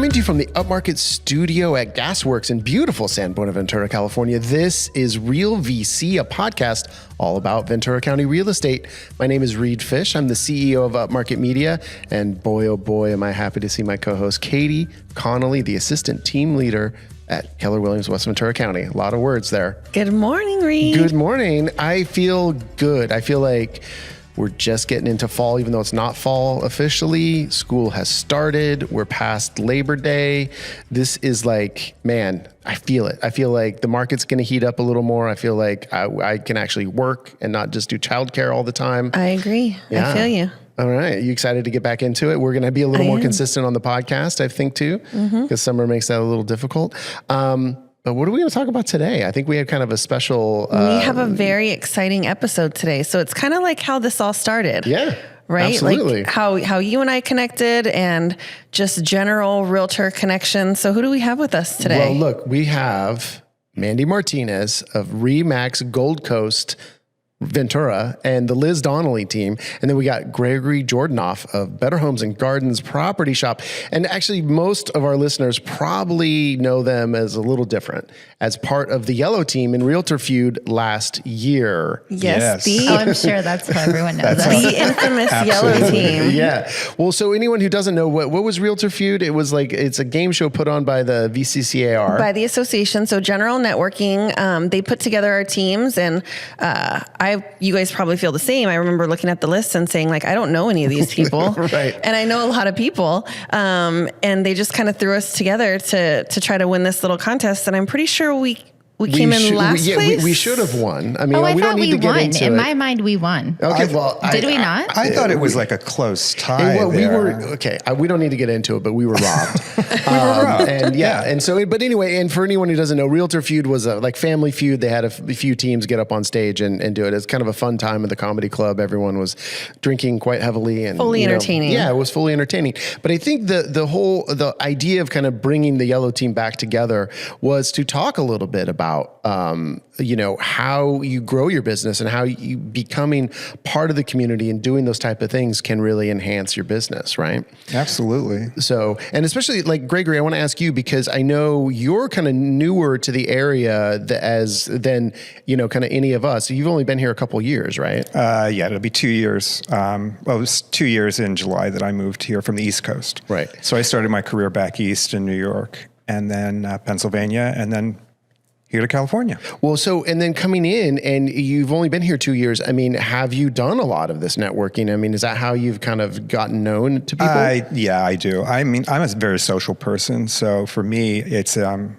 Coming to you from the Upmarket studio at Gasworks in beautiful San Buenaventura, California, this is Real VC, a podcast all about Ventura County real estate. My name is Reed Fish. I'm the CEO of Upmarket Media, and boy, oh boy, am I happy to see my co-host, Katie Connolly, the assistant team leader at Keller Williams, West Ventura County. A lot of words there. Good morning, Reed. Good morning. I feel good. I feel like we're just getting into fall, even though it's not fall officially. School has started. We're past Labor Day. This is like, man, I feel it. I feel like the market's going to heat up a little more. I feel like I can actually work and not just do childcare all the time. I agree. Yeah. I feel you. All right. Are you excited to get back into it? We're going to be a little more consistent on the podcast, I think, too, because summer makes that a little difficult. But what are we going to talk about today? I think we have kind of a special... we have a very exciting episode today. So it's kind of like how this all started. Yeah, right? Absolutely. Like how you and I connected and just general realtor connection. So who do we have with us today? Well, look, we have Mandy Martinez of ReMax Gold Coast, Ventura, and the Liz Donnelly team. And then we got Gregory Jordanoff of Better Homes and Gardens Property Shop. And actually, most of our listeners probably know them as a little different, as part of the Yellow team in Realtor Feud last year. Yes. I'm sure that's how everyone knows us. The infamous Yellow team. Yeah. Well, so anyone who doesn't know, what was Realtor Feud? It was like, it's a game show put on by the VCCAR. By the association. So General Networking, they put together our teams, and you guys probably feel the same. I remember looking at the list and saying, like, I don't know any of these people. Right. And I know a lot of people. And they just kind of threw us together to try to win this little contest. And I'm pretty sure we came in last place. We should have won. I mean, I we thought don't need to get won. into In it. my mind, we won. Okay, well, did we not? I thought it was like a close tie. Well, we there. were okay. We don't need to get into it, but we were robbed. And and so, but anyway, and for anyone who doesn't know, Realtor Feud was a like family feud. They had a few teams get up on stage and do it. It's kind of a fun time at the comedy club. Everyone was drinking quite heavily and fully entertaining. Yeah, it was fully entertaining. But I think the idea of kind of bringing the Yellow team back together was to talk a little bit about how you grow your business and how you becoming part of the community and doing those type of things can really enhance your business, right? Absolutely. So, and especially like Gregory, I want to ask you, because I know you're kind of newer to the area than kind of any of us. You've only been here a couple of years, right? Yeah, it'll be 2 years. It was 2 years in July that I moved here from the East Coast. Right. So I started my career back east in New York, and then Pennsylvania, and then here to California. Well, so, and then coming in, and you've only been here 2 years. I mean, have you done a lot of this networking? I mean, is that how you've kind of gotten known to people? Yeah, I do. I mean, I'm a very social person. So for me, it's a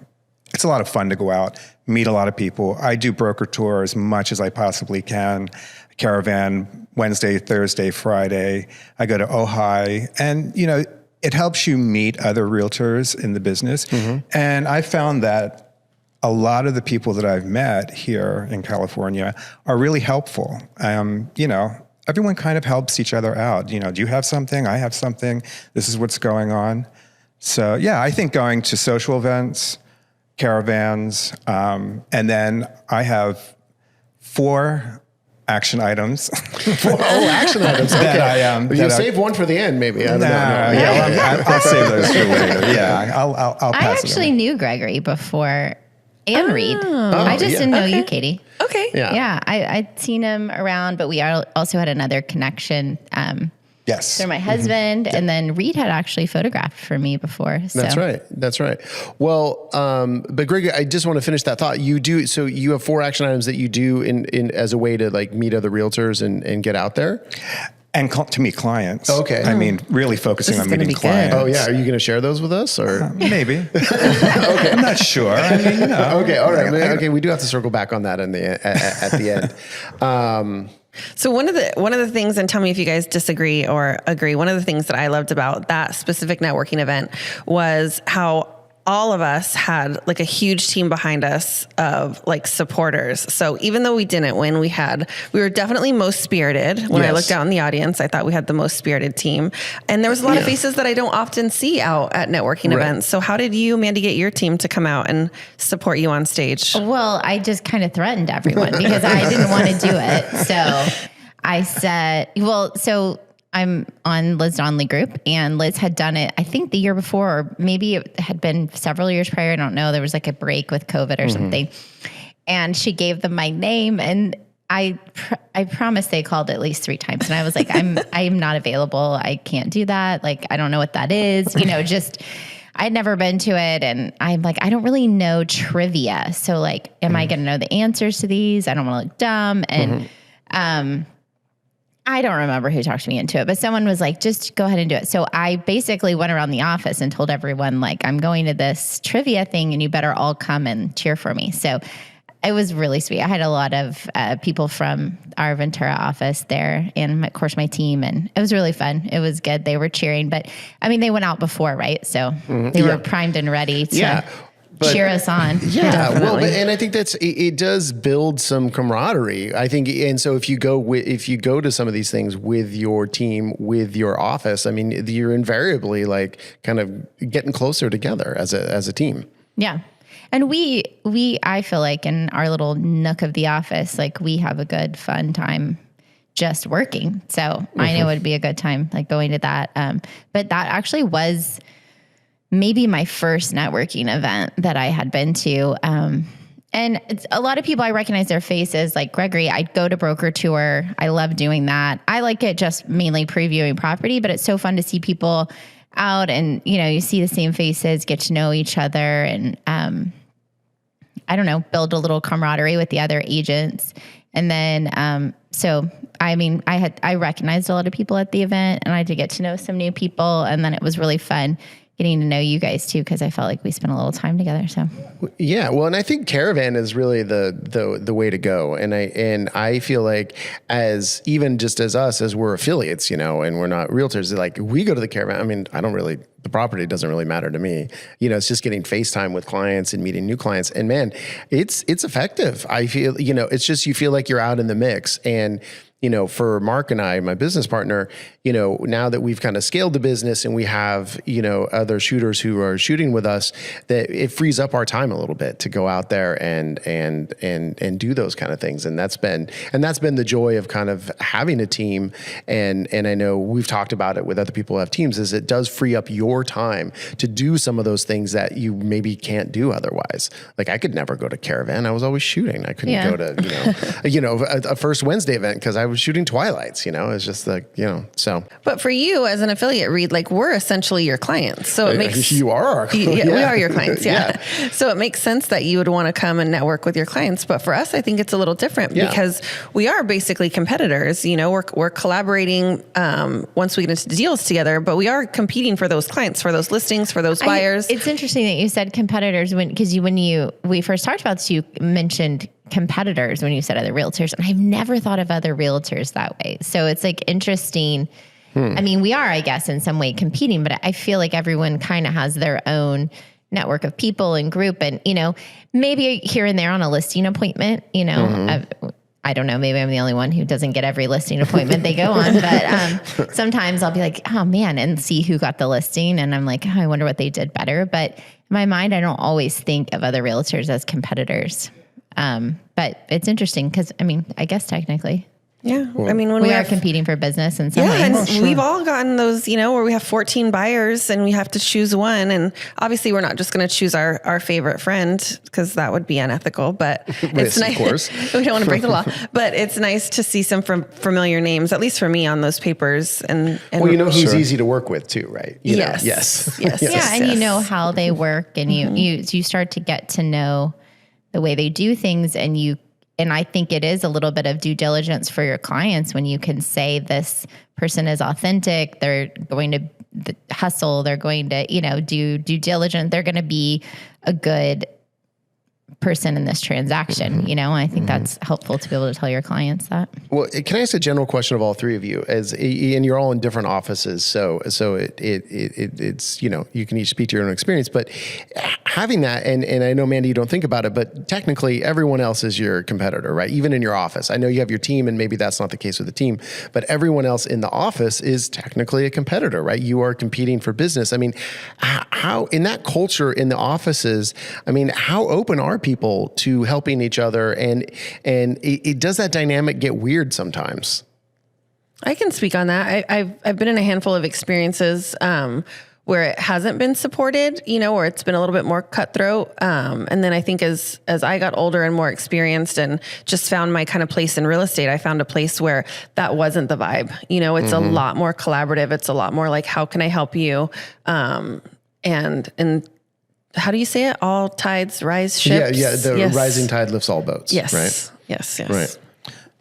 lot of fun to go out, meet a lot of people. I do broker tour as much as I possibly can. Caravan, Wednesday, Thursday, Friday. I go to Ojai, and, it helps you meet other realtors in the business. Mm-hmm. And I found that a lot of the people that I've met here in California are really helpful. Everyone kind of helps each other out. Do you have something? I have something. This is what's going on. So yeah, I think going to social events, caravans, and then I have 4 action items. Action items. Okay. You save one for the end, maybe. I don't know. Yeah, I'll save those for later. Yeah, I'll pass I actually knew Gregory before. And Reed. I just didn't know you, Katie. Okay. Yeah. I'd seen him around, but we also had another connection. Yes. Through my husband, and then Reed had actually photographed for me before. So. That's right. Well, but Greg, I just want to finish that thought. So you have 4 action items that you do in as a way to like meet other realtors and get out there. And to meet clients. Okay. I mean, really focusing on meeting clients. Oh yeah. Are you going to share those with us or? Maybe. Okay. I'm not sure. I mean, Okay. All right. Okay. We do have to circle back on that at the end. So one of the things, and tell me if you guys disagree or agree, one of the things that I loved about that specific networking event was how all of us had like a huge team behind us of like supporters. So even though we didn't win, we were definitely most spirited. When I looked out in the audience, I thought we had the most spirited team. And there was a lot of faces that I don't often see out at networking events. So how did you, Mandy, get your team to come out and support you on stage? Well, I just kind of threatened everyone because I didn't want to do it. So I said, I'm on Liz Donnelly group, and Liz had done it, I think the year before, or maybe it had been several years prior. I don't know. There was like a break with COVID or something. And she gave them my name, and I promise they called at least 3 times. And I was like, I'm not available. I can't do that. Like, I don't know what that is. I'd never been to it. And I'm like, I don't really know trivia. So like, am I going to know the answers to these? I don't want to look dumb. And, I don't remember who talked me into it, but someone was like, just go ahead and do it. So I basically went around the office and told everyone, like, I'm going to this trivia thing and you better all come and cheer for me. So it was really sweet. I had a lot of people from our Ventura office there, and of course my team, and it was really fun. It was good. They were cheering, but I mean, they went out before, right? So they were primed and ready to cheer us on. Yeah. Definitely. Well, and I think it does build some camaraderie, I think. And so if you go to some of these things with your team, with your office, I mean, you're invariably like kind of getting closer together as a team. Yeah. And I feel like in our little nook of the office, like we have a good fun time just working. So I know it'd be a good time like going to that. But that actually was maybe my first networking event that I had been to. And it's a lot of people, I recognize their faces, like Gregory. I'd go to broker tour. I love doing that. I like it just mainly previewing property, but it's so fun to see people out and, you see the same faces, get to know each other, and, I don't know, build a little camaraderie with the other agents. And then, so, I mean, I recognized a lot of people at the event, and I did get to know some new people. And then it was really fun getting to know you guys too, because I felt like we spent a little time together. So yeah, well, and I think Caravan is really the way to go. And I feel like as us, as we're affiliates, and we're not realtors, like we go to the Caravan. I mean, the property doesn't really matter to me. It's just getting FaceTime with clients and meeting new clients. And man, it's effective. I feel, it's just, you feel like you're out in the mix. And for Mark and I, my business partner, now that we've kind of scaled the business and we have, other shooters who are shooting with us, that it frees up our time a little bit to go out there and do those kind of things. And that's been the joy of kind of having a team. And I know we've talked about it with other people who have teams, is it does free up your time to do some of those things that you maybe can't do otherwise. Like I could never go to Caravan. I was always shooting. I couldn't go to, a First Wednesday event because I was shooting Twilights, it's just like, so. But for you as an affiliate, Reed, like we're essentially your clients. So it makes... You are our clients. Yeah, we are your clients, yeah. So it makes sense that you would want to come and network with your clients. But for us, I think it's a little different because we are basically competitors. We're collaborating once we get into deals together, but we are competing for those clients, for those listings, for those buyers. It's interesting that you said competitors when we first talked about this, you mentioned competitors when you said other realtors, and I've never thought of other realtors that way. So it's like interesting. I mean, we are, I guess, in some way competing, but I feel like everyone kind of has their own network of people and group, and maybe here and there on a listing appointment. I don't know, maybe I'm the only one who doesn't get every listing appointment they go on, but sometimes I'll be like, oh man, and see who got the listing, and I'm like, oh, I wonder what they did better. But in my mind, I don't always think of other realtors as competitors. But it's interesting because, I guess technically. Yeah. When we are competing for business in some ways. And we've all gotten those, where we have 14 buyers and we have to choose one. And obviously we're not just going to choose our favorite friend because that would be unethical, but it's nice. Of course. We don't want to break the law, but it's nice to see some familiar names, at least for me, on those papers. And who's easy to work with too, right? Yes. Yeah. And you know how they work, and you start to get to know the way they do things, and I think it is a little bit of due diligence for your clients when you can say this person is authentic, they're going to hustle, they're going to, do due diligence, they're going to be a good person in this transaction. I think that's helpful to be able to tell your clients that. Well, can I ask a general question of all three of you? And you're all in different offices, so it's you can each speak to your own experience. But having that, and I know Mandy, you don't think about it, but technically everyone else is your competitor, right? Even in your office, I know you have your team, and maybe that's not the case with the team, but everyone else in the office is technically a competitor, right? You are competing for business. How in that culture in the offices? How open are people to helping each other, and it does that dynamic get weird sometimes? I can speak on that. I've been in a handful of experiences where it hasn't been supported, where it's been a little bit more cutthroat. And then I think as I got older and more experienced and just found my kind of place in real estate, I found a place where that wasn't the vibe. It's a lot more collaborative. It's a lot more like, how can I help you? And how do you say it? All tides rise ships. Yeah. The rising tide lifts all boats. Yes. Right. Yes. Right.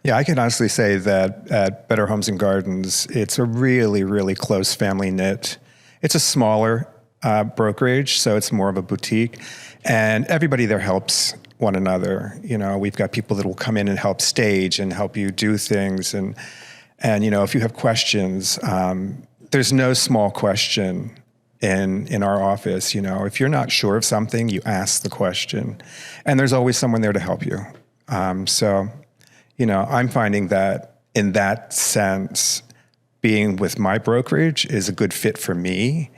Yeah, I can honestly say that at Better Homes and Gardens, it's a really, really close family knit. It's a smaller brokerage, so it's more of a boutique, and everybody there helps one another. We've got people that will come in and help stage and help you do things, and if you have questions, there's no small question in our office. If you're not sure of something, you ask the question, and there's always someone there to help you. I'm finding that in that sense, being with my brokerage is a good fit for me,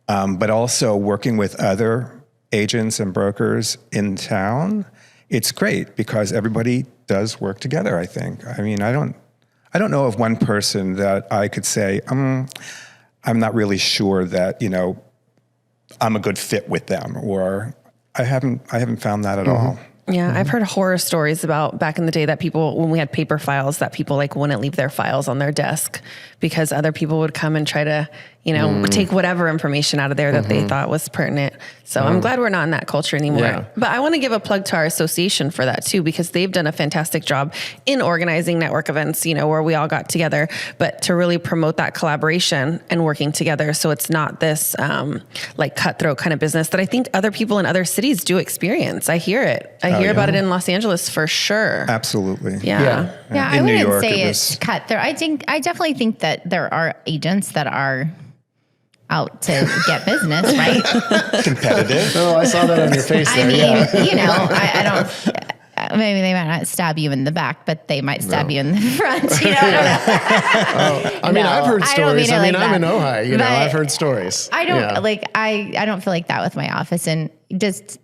but also working with other agents and brokers in town, it's great because everybody does work together, I think. I mean, I don't know of one person that I could say, I'm not really sure that, I'm a good fit with them, or I haven't found that at all. Yeah, I've heard horror stories about back in the day that people, when we had paper files, that people wouldn't leave their files on their desk because other people would come and try to, take whatever information out of there that they thought was pertinent. So I'm glad we're not in that culture anymore. Yeah. But I want to give a plug to our association for that too, because they've done a fantastic job in organizing network events, where we all got together, but to really promote that collaboration and working together. So it's not this cutthroat kind of business that I think other people in other cities do experience. I hear it. I hear about it in Los Angeles for sure. Absolutely. Yeah. Yeah, I In New wouldn't York, say it it's cutthroat. I definitely think that there are agents that are out to get business, right? Competitive. Oh, I saw that on your face there. I don't, maybe they might not stab you in the back, but they might stab you in the front. I mean, I've heard stories. I'm in that. Ojai, I've heard stories. I don't I don't feel like that with my office. And just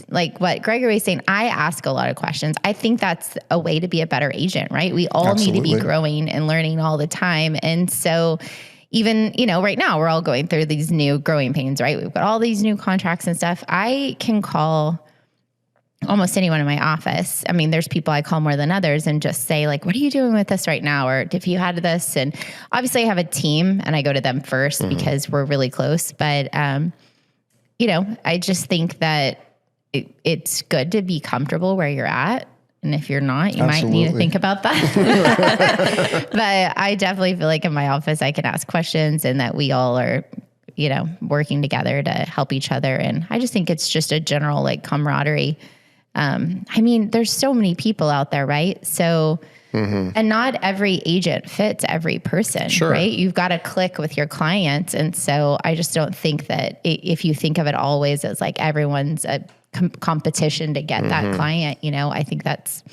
like what Gregory was saying, I ask a lot of questions. I think that's a way to be a better agent, right? We all need to be growing and learning all the time. And so even, right now we're all going through these new growing pains, right? We've got all these new contracts and stuff. I can call almost anyone in my office. I mean, there's people I call more than others and just say what are you doing with this right now? Or if you had this, and obviously I have a team and I go to them first because we're really close. But, I just think that it's good to be comfortable where you're at. And if you're not, you might need to think about that. But I definitely feel like in my office, I can ask questions and that we all are, working together to help each other. And I just think it's just a general camaraderie. I mean, there's so many people out there, right? So, and not every agent fits every person, right? You've got to click with your clients. And so I just don't think that if you think of it always as everyone's a competition to get that client, I think it's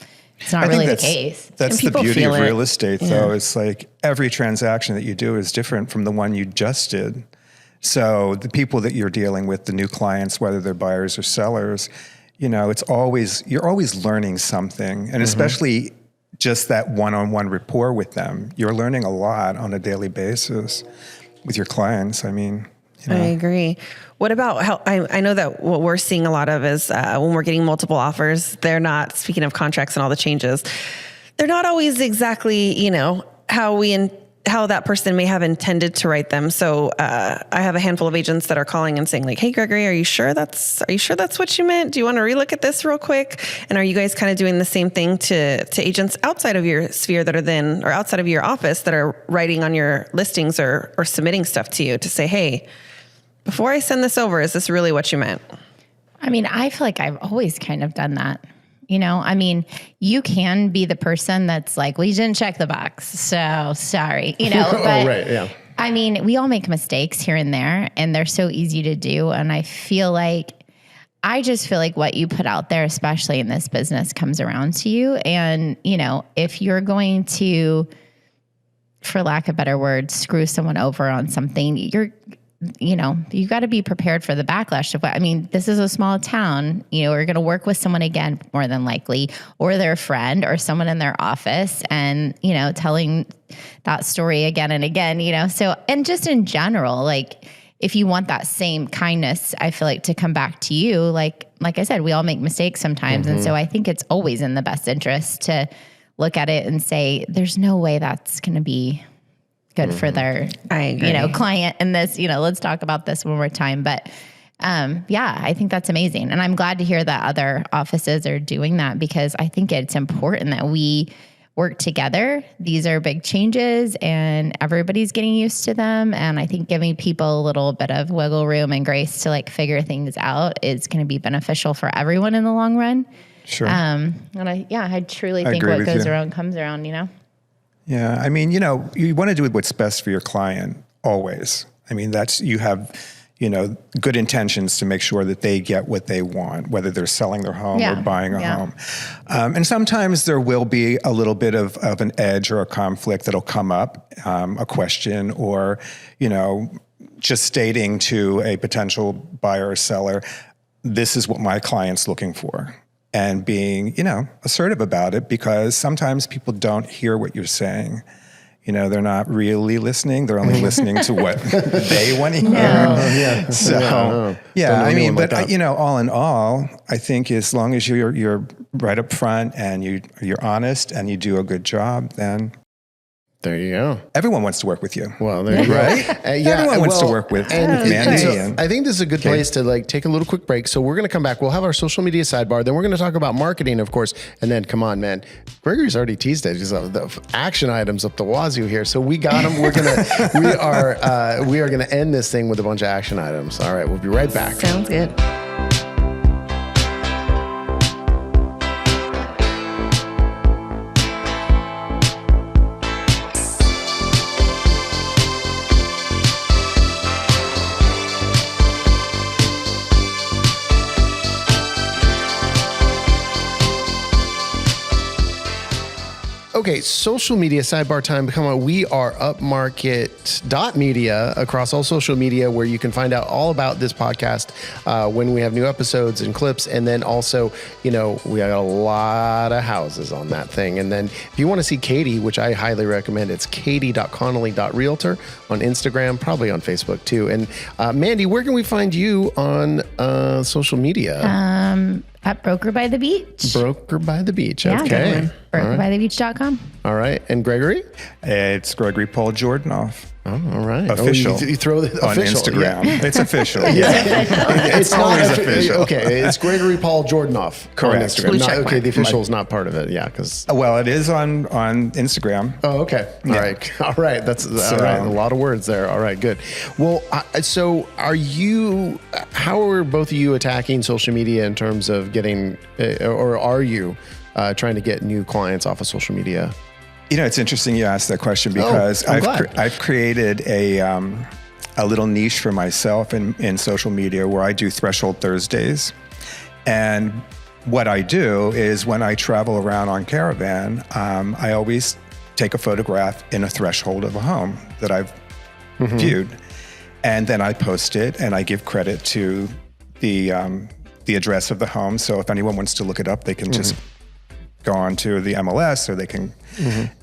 not really the case. That's the beauty of real estate, though. It's every transaction that you do is different from the one you just did. So the people that you're dealing with, the new clients, whether they're buyers or sellers, you're always learning something. And especially just that one-on-one rapport with them, you're learning a lot on a daily basis with your clients. I mean, I agree. What about how I know that what we're seeing a lot of is when we're getting multiple offers, they're not, speaking of contracts and all the changes, they're not always exactly, how that person may have intended to write them. So I have a handful of agents that are calling and saying hey, Gregory, are you sure that's what you meant? Do you want to relook at this real quick? And are you guys kind of doing the same thing to agents outside of your sphere that are or outside of your office that are writing on your listings or submitting stuff to you to say, hey, before I send this over, is this really what you meant? I mean, I feel like I've always kind of done that. I mean, you can be the person that's well, you didn't check the box, so sorry, but right, yeah. I mean, we all make mistakes here and there, and they're so easy to do. And I just feel like what you put out there, especially in this business, comes around to you. And, if you're going to, for lack of better words, screw someone over on something, you know, you got to be prepared for the backlash of what, I mean, this is a small town, you know, we're going to work with someone again, more than likely, or their friend or someone in their office and, you know, telling that story again and again, you know, so, and just in general, like if you want that same kindness, I feel like to come back to you, like I said, we all make mistakes sometimes. And so I think it's always in the best interest to look at it and say, there's no way that's going to be good for their, you know, client in this, you know, let's talk about this one more time. But, yeah, I think that's amazing. And I'm glad to hear that other offices are doing that because I think it's important that we work together. These are big changes and everybody's getting used to them. And I think giving people a little bit of wiggle room and grace to like figure things out is going to be beneficial for everyone in the long run. Sure. And I truly think what goes around comes around, you know? Yeah. I mean, you know, you want to do what's best for your client always. I mean, you have, you know, good intentions to make sure that they get what they want, whether they're selling their home or buying a home. And sometimes there will be a little bit of an edge or a conflict that'll come up, a question or, you know, just stating to a potential buyer or seller, this is what my client's looking for. And being, you know, assertive about it because sometimes people don't hear what you're saying. You know, they're not really listening. They're only listening to what they want to hear. So, I mean, but you know, all in all, I think as long as you're right up front and you're honest and you do a good job, then there you go. Everyone wants to work with you. Well, there you go. Right? Everyone wants to work with Mandy. So I think this is a good place to like take a little quick break. So we're going to come back. We'll have our social media sidebar. Then we're going to talk about marketing, of course. And then, come on, man, Gregory's already teased it. He's the action items up the wazoo here. So we got them. We are gonna end this thing with a bunch of action items. All right, we'll be right back. Sounds good. Okay, social media sidebar time. Come on, we are upmarket.media across all social media where you can find out all about this podcast when we have new episodes and clips. And then also, you know, we got a lot of houses on that thing. And then if you want to see Katie, which I highly recommend, it's katie.connolly.realtor on Instagram, probably on Facebook too. And Mandy, where can we find you on social media? At Broker by the Beach. Broker by the Beach. Yeah, okay. Brokerbythebeach.com. All right. And Gregory? It's Gregory Paul Jordanoff. Oh, all right. Official. You throw the on official. Instagram. Yeah. It's official. It's always not official. Okay. It's Gregory Paul Jordanoff. Correct. On Instagram. Blue Not, check okay. mark. The official is not part of it. Yeah. Because. Well, it is on Instagram. Oh, okay. All right. All right. That's all right. A lot of words there. All right. Good. Well, so how are both of you attacking social media in terms of getting, or are you trying to get new clients off of social media? You know, it's interesting you asked that question because I've created a little niche for myself in social media where I do Threshold Thursdays. And what I do is when I travel around on Caravan, I always take a photograph in a threshold of a home that I've viewed. And then I post it and I give credit to the address of the home. So if anyone wants to look it up, they can just go on to the MLS or they can,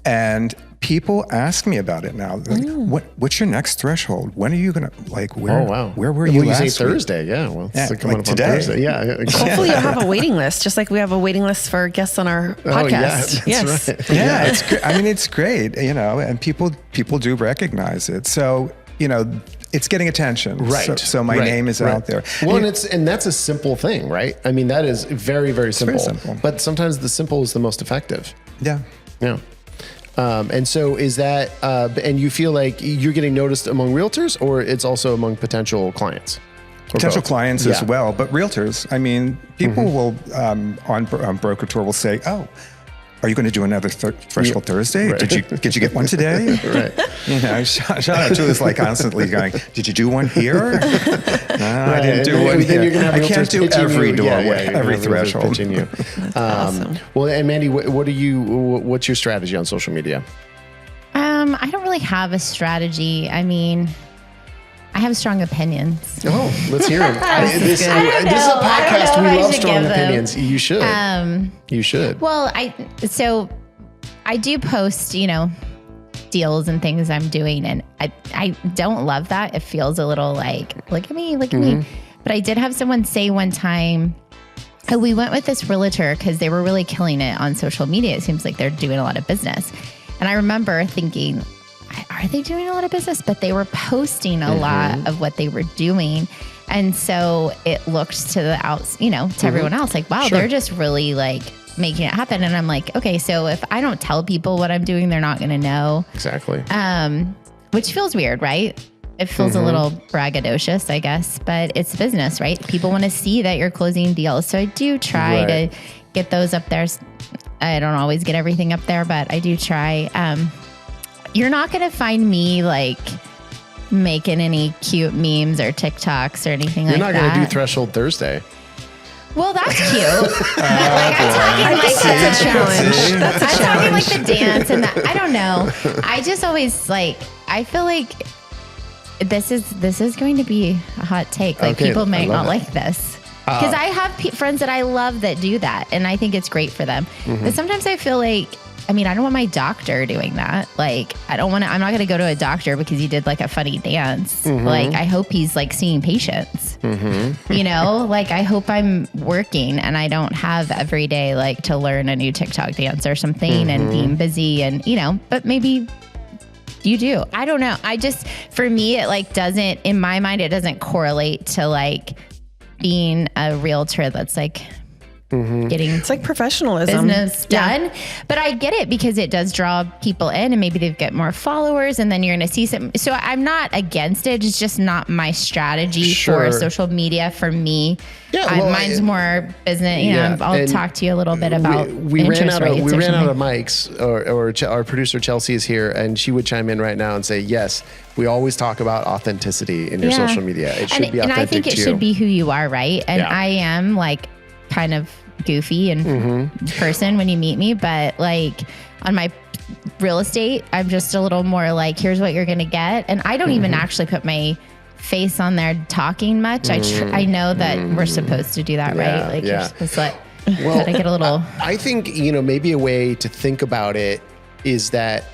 and people ask me about it now. Like, what's your next threshold? When are you going to, like, where were you last say week? Thursday. Yeah. Well, it's coming up today. on Thursday. Yeah. Hopefully you'll have a waiting list, just like we have a waiting list for guests on our podcast. That's right. Yeah, it's great. I mean, it's great, you know, and people do recognize it. So, you know, it's getting attention. Right. So my name is out there. Well, and that's a simple thing, right? I mean, that is very, very simple. very simple. But sometimes the simple is the most effective. Yeah. Yeah. And so is that, and you feel like you're getting noticed among realtors or it's also among potential clients? Potential clients as well, but realtors. I mean, people will, on Broker Tour will say, oh, are you going to do another Threshold Thursday? Right. Did you get one today? Right. You know, shout out to us like constantly going, did you do one here? No, I didn't do one Then here. you're gonna have I can't do every doorway, every threshold. You. Awesome. Well, and Mandy, what's your strategy on social media? I don't really have a strategy. I mean, I have strong opinions. Oh, let's hear them. This is a I don't podcast. know We if I love should strong give them. opinions. You should. You should. Well, I do post, deals and things I'm doing, and I don't love that. It feels a little like, look at me. But I did have someone say one time, we went with this realtor because they were really killing it on social media. It seems like they're doing a lot of business. And I remember thinking, are they doing a lot of business? But they were posting a lot of what they were doing. And so it looked to the to everyone else like, wow, they're just really like making it happen. And I'm like, okay, so if I don't tell people what I'm doing, they're not going to know. Exactly. Which feels weird, right? It feels a little braggadocious, I guess, but it's business, right? People want to see that you're closing deals. So I do try to get those up there. I don't always get everything up there, but I do try. You're not going to find me like making any cute memes or TikToks or anything like that. You're not going to do Threshold Thursday. Well, that's cute. But like, I'm talking like that's a challenge. That's a I'm challenge. talking like the dance and that. I don't know. I just always like, I feel like this is going to be a hot take. Like people might not like this. Because I have friends that I love that do that. And I think it's great for them. But sometimes I feel like, I don't want my doctor doing that. Like, I'm not going to go to a doctor because he did like a funny dance. Like, I hope he's like seeing patients, like I hope I'm working and I don't have every day like to learn a new TikTok dance or something and being busy and, but maybe you do. I don't know. For me, it like doesn't, in my mind, it doesn't correlate to like being a realtor that's like, getting It's like professionalism. business done. But I get it because it does draw people in and maybe they get more followers and then you're going to see some. So I'm not against it. It's just not my strategy for social media for me. Yeah, well, mine's more business. I'll talk to you a little bit about interest rates. We ran out of mics or our producer Chelsea is here and she would chime in right now and say, yes, we always talk about authenticity in your social media. It should be authentic. And I think it should be who you are, right? And I am like kind of goofy and person when you meet me, but like on my real estate, I'm just a little more like, here's what you're going to get. And I don't even actually put my face on there talking much. I know that we're supposed to do that, right? Like you're supposed to let I get a little. I think, maybe a way to think about it is that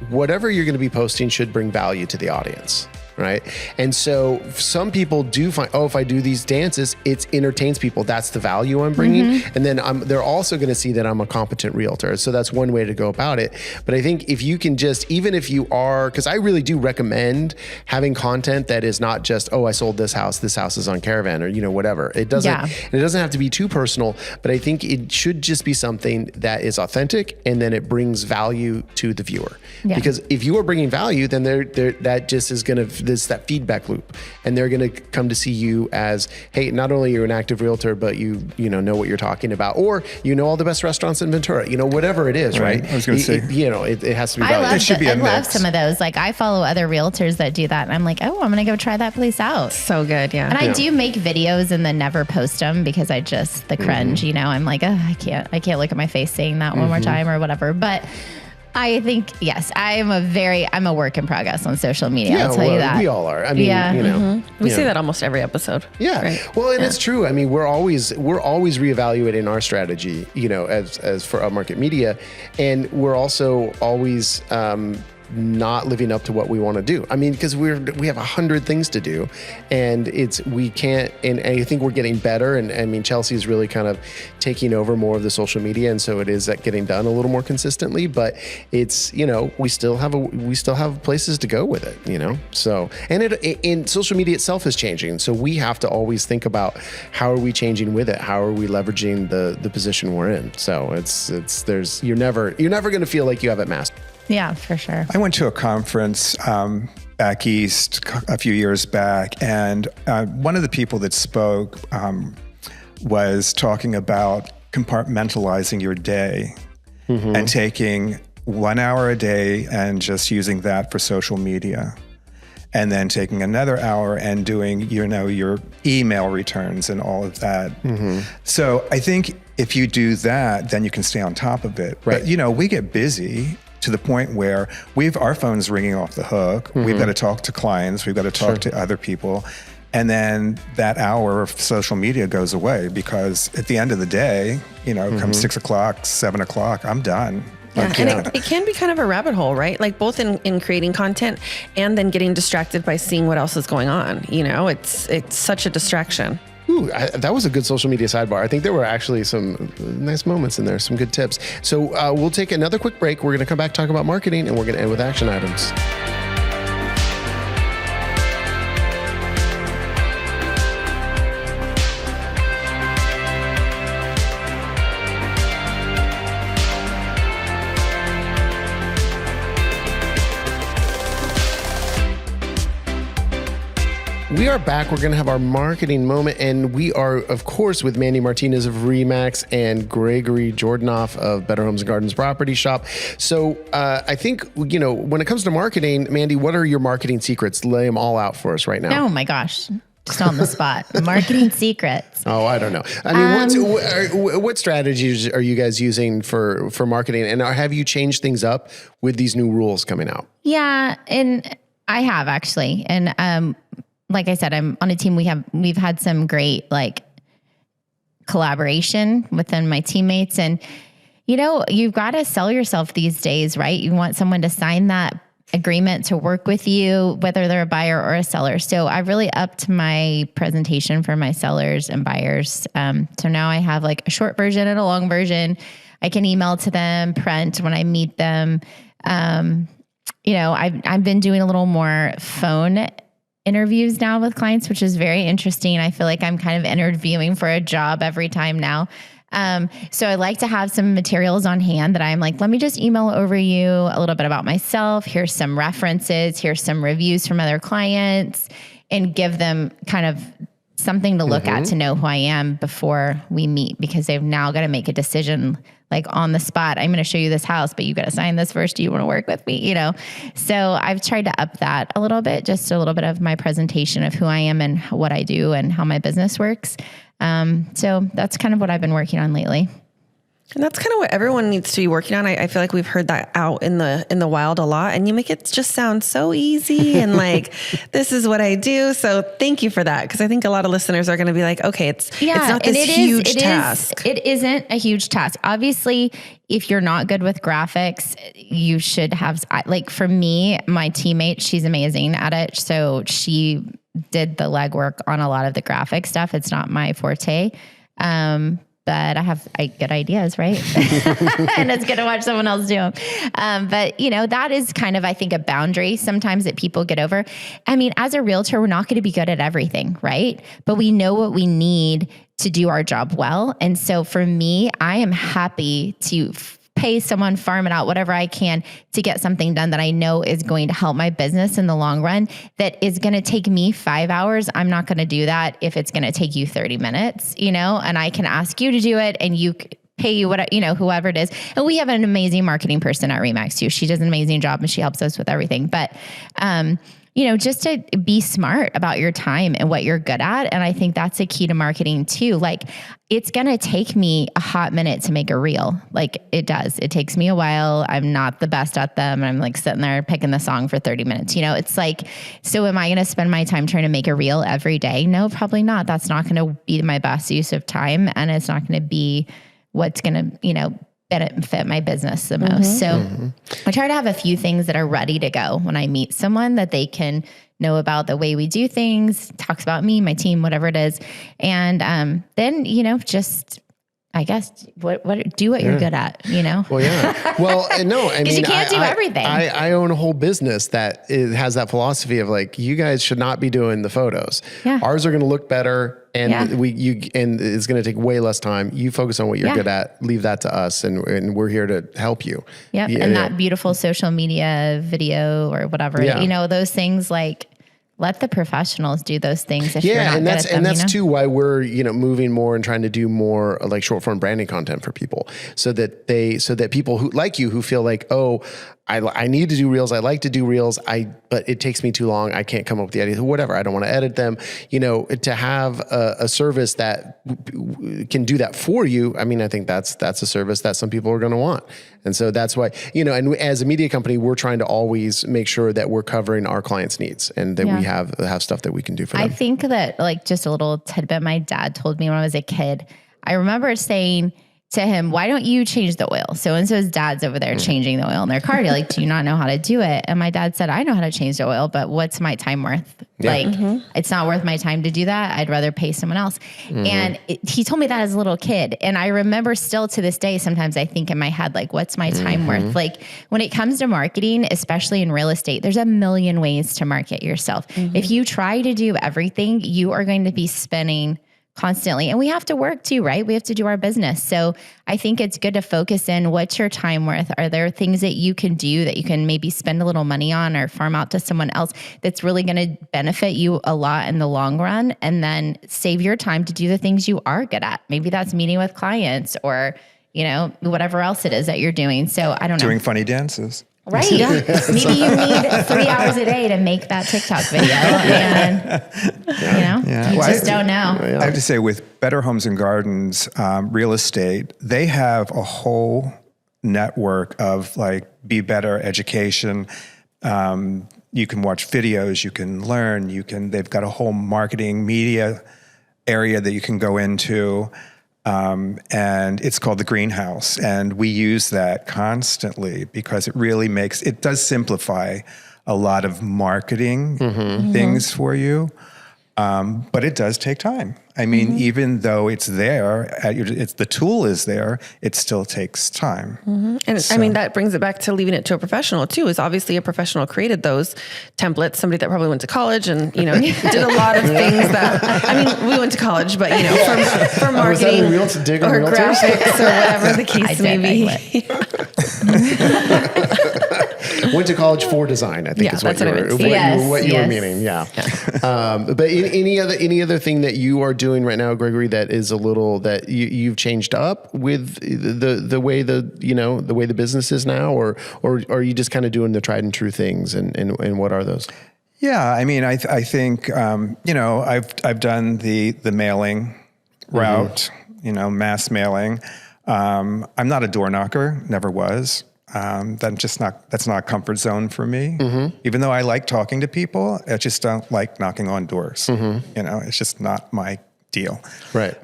whatever you're going to be posting should bring value to the audience. Right. And so some people do find, if I do these dances, it entertains people. That's the value I'm bringing. And then they're also going to see that I'm a competent realtor. So that's one way to go about it. But I think if you can even if you are, because I really do recommend having content that is not just, I sold this house is on Caravan or, whatever. It doesn't have to be too personal, but I think it should just be something that is authentic and then it brings value to the viewer. Yeah. Because if you are bringing value, then that just is going to, that feedback loop, and they're going to come to see you as, hey, not only you're an active realtor, but you know what you're talking about, or all the best restaurants in Ventura, whatever it is, right? I was going to say, it has to be valuable. It should be a mix. I love some of those. Like I follow other realtors that do that, and I'm like, I'm going to go try that place out. So good, yeah. And I do make videos and then never post them because I just the cringe. I'm like, I can't look at my face saying that one more time or whatever, but. I think, yes, I'm a work in progress on social media. I'll tell you that. We all are. I mean, we say that almost every episode. Yeah. Right? Well, and it's true. I mean, we're always reevaluating our strategy, as for upmarket media. And we're also always, not living up to what we want to do. I mean, because we have 100 things to do, and we can't. And I think we're getting better. And I mean, Chelsea's really kind of taking over more of the social media, and so it is getting done a little more consistently. But it's we still have places to go with it. So and social media itself is changing. So we have to always think about how are we changing with it? How are we leveraging the position we're in? So you're never going to feel like you have it mastered. Yeah, for sure. I went to a conference back east a few years back, and one of the people that spoke was talking about compartmentalizing your day and taking 1 hour a day and just using that for social media. And then taking another hour and doing, your email returns and all of that. So I think if you do that, then you can stay on top of it. Right. But, we get busy. to the point where our phone's ringing off the hook. We've got to talk to clients. We've got to talk to other people. And then that hour of social media goes away because at the end of the day, come 6 o'clock, 7 o'clock, I'm done. Yeah, and it can be kind of a rabbit hole, right? Like both in creating content and then getting distracted by seeing what else is going on. It's such a distraction. Ooh, that was a good social media sidebar. I think there were actually some nice moments in there, some good tips. So we'll take another quick break. We're going to come back, talk about marketing, and we're going to end with action items. We are back. We're going to have our marketing moment, and we are, of course, with Mandy Martinez of ReMax and Gregory Jordanoff of Better Homes and Gardens Property Shop. So I think, when it comes to marketing, Mandy, what are your marketing secrets? Lay them all out for us right now. Oh my gosh. Just on the spot. Marketing secrets. Oh, I don't know. I mean, what strategies are you guys using for marketing? And have you changed things up with these new rules coming out? Yeah, and I have actually. And like I said, I'm on a team. We've had some great collaboration within my teammates, and you've got to sell yourself these days, right? You want someone to sign that agreement to work with you, whether they're a buyer or a seller. So I've really upped my presentation for my sellers and buyers. So now I have a short version and a long version. I can email to them, print when I meet them. I've been doing a little more phone interviews now with clients, which is very interesting. I feel like I'm kind of interviewing for a job every time now. So I like to have some materials on hand that I'm let me just email over you a little bit about myself. Here's some references. Here's some reviews from other clients, and give them kind of something to look at to know who I am before we meet, because they've now got to make a decision on the spot. I'm going to show you this house, but you got to sign this first. Do you want to work with me? So I've tried to up that a little bit, just a little bit of my presentation of who I am and what I do and how my business works. So that's kind of what I've been working on lately. And that's kind of what everyone needs to be working on. I feel like we've heard that out in the wild a lot, and you make it just sound so easy and this is what I do. So thank you for that. Because I think a lot of listeners are going to be like, okay, it's not this huge task. It isn't a huge task. Obviously, if you're not good with graphics, you should have, for me, my teammate, she's amazing at it. So she did the legwork on a lot of the graphic stuff. It's not my forte. But I have good ideas, right? And it's good to watch someone else do them. But that is kind of, I think, a boundary sometimes that people get over. I mean, as a realtor, we're not going to be good at everything, right? But we know what we need to do our job well. And so for me, I am happy to pay someone, farm it out, whatever I can to get something done that I know is going to help my business in the long run. That is going to take me 5 hours. I'm not going to do that if it's going to take you 30 minutes, and I can ask you to do it and you pay you whoever it is. And we have an amazing marketing person at ReMax too. She does an amazing job and she helps us with everything. But, just to be smart about your time and what you're good at. And I think that's a key to marketing too. It's going to take me a hot minute to make a reel. It does. It takes me a while. I'm not the best at them. I'm sitting there picking the song for 30 minutes. It's so am I going to spend my time trying to make a reel every day? No, probably not. That's not going to be my best use of time. And it's not going to be what's going to, benefit my business the most. So I try to have a few things that are ready to go when I meet someone that they can know about the way we do things, talks about me, my team, whatever it is. And then, just, I guess, do what you're good at, Well, yeah. Well, no, I mean, you can't do everything. I own a whole business that has that philosophy of you guys should not be doing the photos. Yeah. Ours are going to look better. And and it's going to take way less time. You focus on what you're good at, leave that to us. And we're here to help you. Yep. And that beautiful social media video or whatever, those things let the professionals do those things. If you're not and good that's at them, and that's too why we're moving more and trying to do more short form branding content for people, so that people who like you who feel I need to do reels. I like to do reels. But it takes me too long. I can't come up with the ideas. Whatever. I don't want to edit them. To have a service that can do that for you. I mean, I think that's a service that some people are going to want. And so that's why, and as a media company, we're trying to always make sure that we're covering our clients' needs and that we have stuff that we can do for them. I think that, like, just a little tidbit my dad told me when I was a kid. I remember saying to him, why don't you change the oil? So his dad's over there changing the oil in their car. You're like, do you not know how to do it? And my dad said, I know how to change the oil, but what's my time worth? Yeah. It's not worth my time to do that. I'd rather pay someone else. And he told me that as a little kid. And I remember still to this day, sometimes I think in my head, like, what's my time worth? Like, when it comes to marketing, especially in real estate, there's a million ways to market yourself. If you try to do everything, you are going to be spending constantly. And we have to work too, right? We have to do our business. So I think it's good to focus in what's your time worth. Are there things that you can do that you can maybe spend a little money on or farm out to someone else that's really going to benefit you a lot in the long run? And then save your time to do the things you are good at. Maybe that's meeting with clients or, whatever else it is that you're doing. So I don't know. Doing funny dances. Right. Yeah. Maybe you need 3 hours a day to make that TikTok video. And, you just don't know. I have to say, with Better Homes and Gardens Real Estate, they have a whole network of like Be Better education. You can watch videos, you can learn, they've got a whole marketing media area that you can go into. And it's called the Greenhouse. And we use that constantly because it does simplify a lot of marketing things for you. But it does take time. I mean, even though it's there, the tool is there, it still takes time. And so, I mean, that brings it back to leaving it to a professional too, is obviously a professional created those templates, somebody that probably went to college and, did a lot of things that, I mean, we went to college, but, for marketing or graphics or whatever the case may be. Went to college for design, I think is what you were meaning. Yeah. But any other thing that you are doing right now, Gregory, that is a little that you've changed up with the way the way the business is now, or are you just kind of doing the tried and true things, and what are those? Yeah, I mean, I think I've done the mailing route, mass mailing. I'm not a door knocker, never was. That's not a comfort zone for me. Even though I like talking to people, I just don't like knocking on doors. It's just not my deal. Right.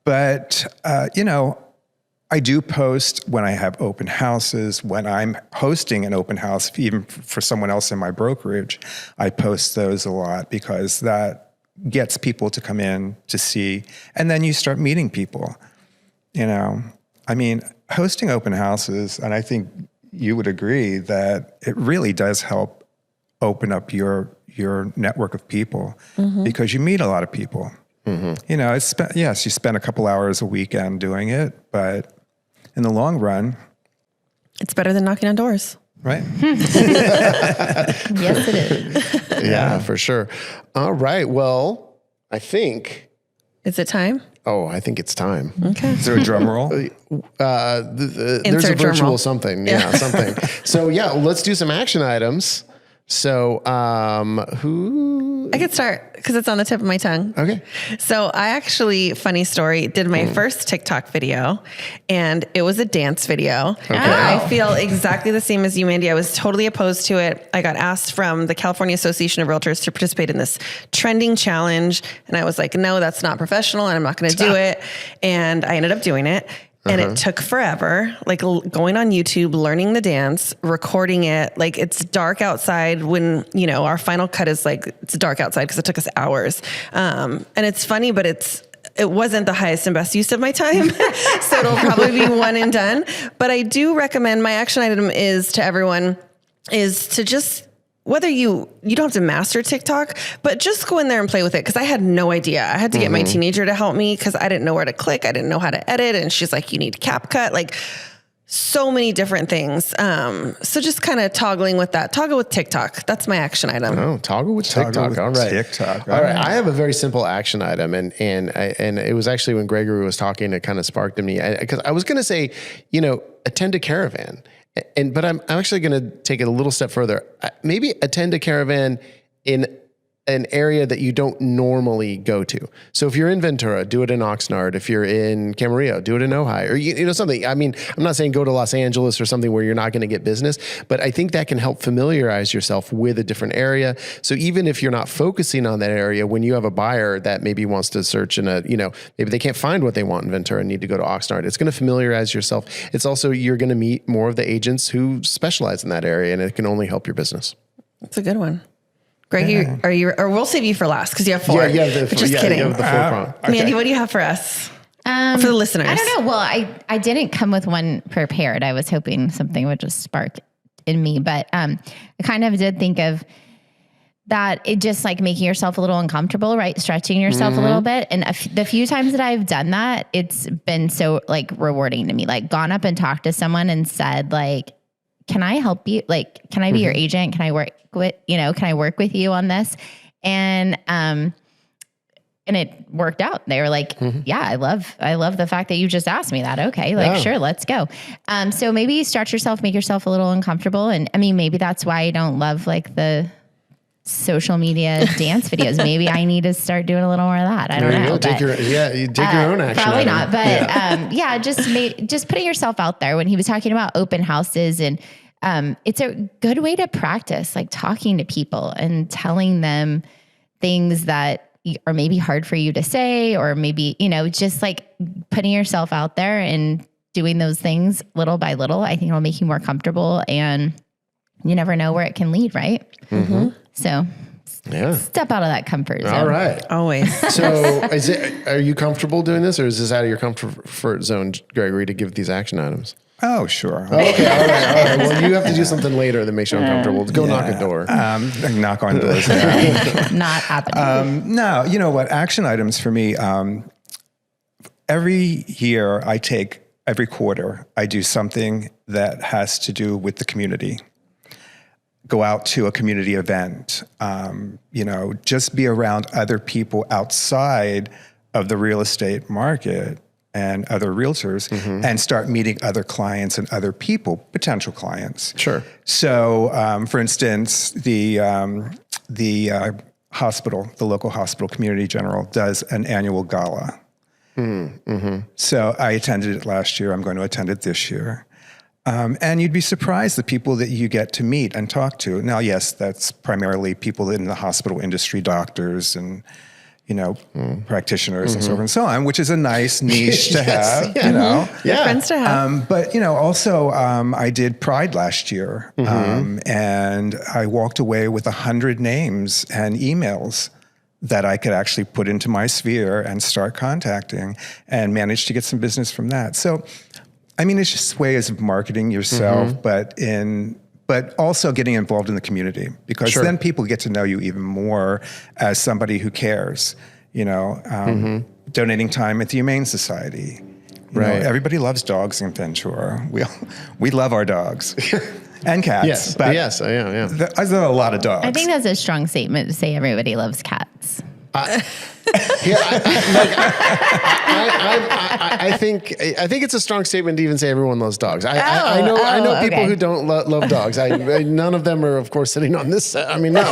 But I do post when I have open houses, when I'm hosting an open house, even for someone else in my brokerage, I post those a lot because that gets people to come in to see, and then you start meeting people, I mean, hosting open houses, and I think you would agree that it really does help open up your network of people because you meet a lot of people. You spend a couple hours a weekend doing it, but in the long run, it's better than knocking on doors. Right? Yes, it is. Yeah, for sure. All right. Well, I think. Is it time? Oh, I think it's time. Okay. Is there a drum roll? There's a virtual something. Yeah, something. So let's do some action items. So who? I could start because it's on the tip of my tongue. Okay. So I actually, funny story, did my first TikTok video and it was a dance video. Okay. I feel exactly the same as you, Mandy. I was totally opposed to it. I got asked from the California Association of Realtors to participate in this trending challenge. And I was like, no, that's not professional and I'm not going to do it. And I ended up doing it. And it took forever, like going on YouTube, learning the dance, recording it. Like it's dark outside when, our final cut is like, it's dark outside because it took us hours. And it's funny, but it wasn't the highest and best use of my time. So it'll probably be one and done. But I do recommend, my action item is to everyone is to just, whether you don't have to master TikTok, but just go in there and play with it. Cause I had no idea. I had to get my teenager to help me cause I didn't know where to click. I didn't know how to edit. And she's like, you need CapCut, like so many different things. So just kind of toggling with that. Toggle with TikTok. That's my action item. Oh, toggle with TikTok. All right. TikTok. All right. I have a very simple action item. And it was actually when Gregory was talking, it kind of sparked in me. Cause I was going to say, attend a caravan. But I'm actually going to take it a little step further. Maybe attend a caravan in an area that you don't normally go to. So if you're in Ventura, do it in Oxnard. If you're in Camarillo, do it in Ojai, or you know something. I mean, I'm not saying go to Los Angeles or something where you're not going to get business, but I think that can help familiarize yourself with a different area. So even if you're not focusing on that area, when you have a buyer that maybe wants to search in a, maybe they can't find what they want in Ventura and need to go to Oxnard, it's going to familiarize yourself. It's also, you're going to meet more of the agents who specialize in that area, and it can only help your business. That's a good one. Greg, are you, or we'll save you for last because you have 4. Yeah, just kidding. You have the 4 prong. Okay. Mandy, what do you have for us? For the listeners? I don't know. Well, I didn't come with one prepared. I was hoping something would just spark in me, but I kind of did think of that, it just like making yourself a little uncomfortable, right? Stretching yourself a little bit. And the few times that I've done that, it's been so like rewarding to me, like gone up and talked to someone and said like, can I help you? Like, can I be your agent? Can I work with you on this? And it worked out. They were like, yeah, I love the fact that you just asked me that. Okay. Like, sure, let's go. So maybe stretch yourself, make yourself a little uncomfortable. And I mean, maybe that's why I don't love like the social media dance videos. Maybe I need to start doing a little more of that. I don't know. Take your own action. Probably not. But just putting yourself out there. When he was talking about open houses, and it's a good way to practice, like talking to people and telling them things that are maybe hard for you to say, or maybe, just like putting yourself out there and doing those things little by little. I think it'll make you more comfortable, and you never know where it can lead. Right. So step out of that comfort zone. All right. Always. So are you comfortable doing this, or is this out of your comfort zone, Gregory, to give these action items? Oh, sure. Okay. All right. Well, you have to do something later that makes you uncomfortable. Go knock a door. Knock on doors. Not happening. No, you know what? Action items for me, every year every quarter, I do something that has to do with the community. Go out to a community event, just be around other people outside of the real estate market and other realtors, and start meeting other clients and other people, potential clients. Sure. So, for instance, the local hospital, Community General, does an annual gala. So I attended it last year. I'm going to attend it this year. And you'd be surprised the people that you get to meet and talk to. Now, yes, that's primarily people in the hospital industry, doctors and, practitioners and so forth and so on, which is a nice niche to have, Good friends to have. But, also I did Pride last year, and I walked away with 100 names and emails that I could actually put into my sphere and start contacting, and managed to get some business from that. So, I mean, it's just ways of marketing yourself, but also getting involved in the community, because then people get to know you even more as somebody who cares, donating time at the Humane Society. You know, everybody loves dogs in Ventura. We love our dogs and cats. Yes, but yes, yeah. There's a lot of dogs. I think that's a strong statement to say everybody loves cats. I think it's a strong statement to even say everyone loves dogs. I know people who don't love dogs. None of them are, of course, sitting on this set. I mean, no.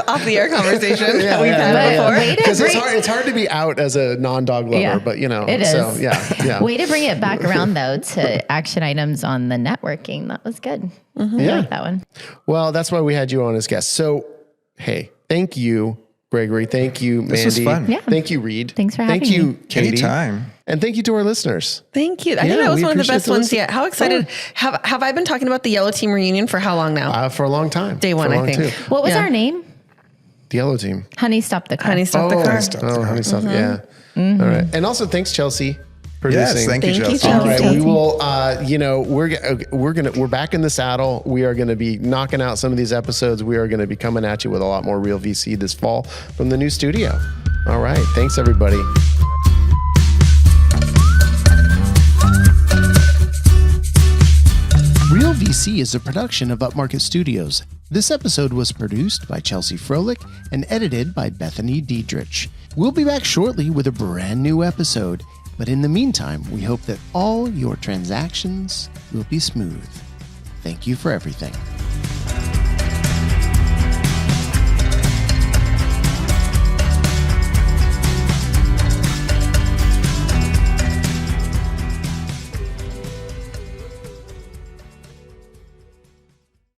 Off the air conversation that we've had before. Because it's hard to be out as a non-dog lover, but it is. So yeah. Way to bring it back around though to action items on the networking. That was good. I like that one. Well, that's why we had you on as guest. So, hey, thank you, Gregory. Thank you, Mandy. This was fun. Yeah. Thank you, Reed. Thanks for having me. Thank you, Katie. Anytime. And thank you to our listeners. Thank you. I think that was one of the best ones yet. How excited. Have I been talking about the Yellow Team reunion for how long now? For a long time. Day one, I think. What was our name? The Yellow Team. Honey, stop the car. Honey, stop the car. Honey, stop. Yeah. All right. And also thanks, Chelsea. Producing. Yes, thank you, Chelsea. All right, we will. We're back in the saddle. We are going to be knocking out some of these episodes. We are going to be coming at you with a lot more Real VC this fall from the new studio. All right, thanks everybody. Real VC is a production of Upmarket Studios. This episode was produced by Chelsea Froelich and edited by Bethany Diedrich. We'll be back shortly with a brand new episode. But in the meantime, we hope that all your transactions will be smooth. Thank you for everything.